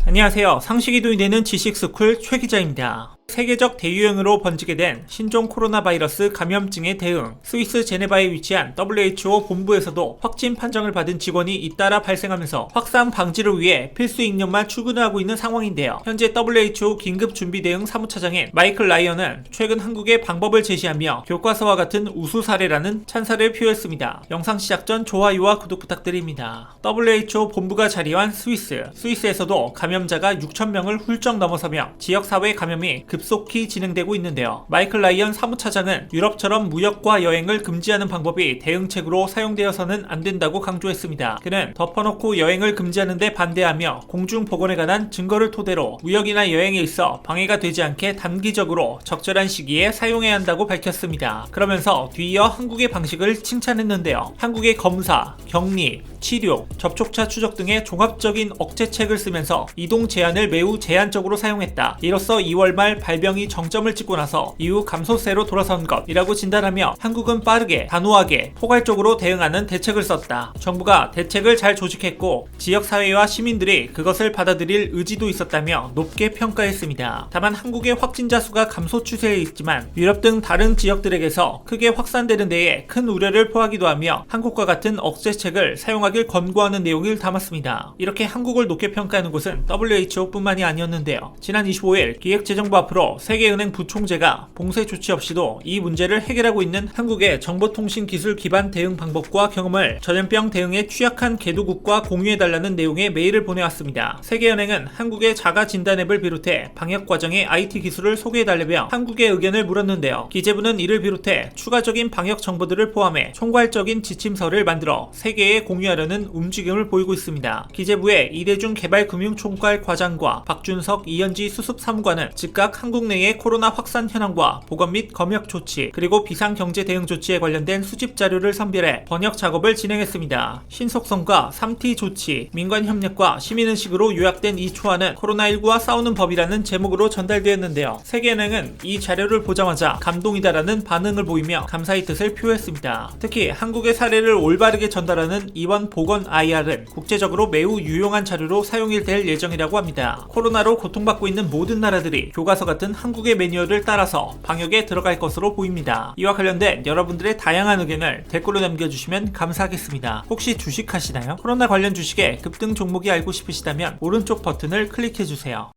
안녕하세요. 상식이 도움이 되는 지식스쿨 최 기자입니다. 세계적 대유행으로 번지게 된 신종 코로나 바이러스 감염증의 대응, 스위스 제네바에 위치한 WHO 본부에서도 확진 판정을 받은 직원이 잇따라 발생하면서 확산 방지를 위해 필수 ing력만 출근을 하고 있는 상황인데요. 현재 WHO 긴급준비대응 사무차장인 마이클 라이언은 최근 한국의 방법을 제시하며 교과서와 같은 우수 사례라는 찬사를 표했습니다. 영상 시작 전 좋아요와 구독 부탁드립니다. WHO 본부가 자리한 스위스에서도 감염자가 6,000명을 훌쩍 넘어서며 지역사회 감염이 급속히 진행되고 있는데요. 마이클 라이언 사무차장은 유럽처럼 무역과 여행을 금지하는 방법이 대응책으로 사용되어서는 안 된다고 강조했습니다. 그는 덮어놓고 여행을 금지하는 데 반대하며 공중보건에 관한 증거를 토대로 무역이나 여행에 있어 방해가 되지 않게 단기적으로 적절한 시기에 사용해야 한다고 밝혔습니다. 그러면서 뒤이어 한국의 방식을 칭찬했는데요. 한국의 검사, 격리, 치료, 접촉자 추적 등의 종합적인 억제책을 쓰면서 이동 제한을 매우 제한적으로 사용했다. 이로써 2월 말 발병이 정점을 찍고 나서 이후 감소세로 돌아선 것이라고 진단하며 한국은 빠르게, 단호하게, 포괄적으로 대응하는 대책을 썼다. 정부가 대책을 잘 조직했고 지역사회와 시민들이 그것을 받아들일 의지도 있었다며 높게 평가했습니다. 다만 한국의 확진자 수가 감소 추세에 있지만 유럽 등 다른 지역들에게서 크게 확산되는 데에 큰 우려를 표하기도 하며 한국과 같은 억제책을 사용하길 권고하는 내용을 담았습니다. 이렇게 한국을 높게 평가하는 곳은 WHO뿐만이 아니었는데요. 지난 25일 기획재정부 앞으로 세계은행 부총재가 봉쇄 조치 없이도 이 문제를 해결하고 있는 한국의 정보통신기술 기반 대응 방법과 경험을 전염병 대응에 취약한 개도국과 공유해달라는 내용의 메일을 보내왔습니다. 세계은행은 한국의 자가진단 앱을 비롯해 방역 과정의 IT 기술을 소개해달라며 한국의 의견을 물었는데요. 기재부는 이를 비롯해 추가적인 방역 정보들을 포함해 총괄적인 지침서를 만들어 세계에 공유하려는 움직임을 보이고 있습니다. 기재부의 이대중 개발금융총괄 과장과 박준석 이현지 수습사무관은 즉각 한국 내의 코로나 확산 현황과 보건 및 검역 조치 그리고 비상경제 대응 조치에 관련된 수집 자료를 선별해 번역 작업을 진행했습니다. 신속성과 3T 조치, 민관협력과 시민의식으로 요약된 이 초안은 코로나19와 싸우는 법이라는 제목으로 전달되었는데요. 세계은행은 이 자료를 보자마자 감동이다라는 반응을 보이며 감사의 뜻을 표했습니다. 특히 한국의 사례를 올바르게 전달하는 이번 보건 IR은 국제적으로 매우 유용한 자료로 사용이 될 예정이라고 합니다. 코로나로 고통받고 있는 모든 나라들이 교과서 같은 한국의 매뉴얼을 따라서 방역에 들어갈 것으로 보입니다. 이와 관련된 여러분들의 다양한 의견을 댓글로 남겨주시면 감사하겠습니다. 혹시 주식하시나요? 코로나 관련 주식의 급등 종목이 알고 싶으시다면 오른쪽 버튼을 클릭해주세요.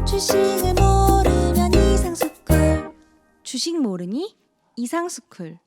주식을 모르면 이상스쿨. 주식 모르니 이상스쿨.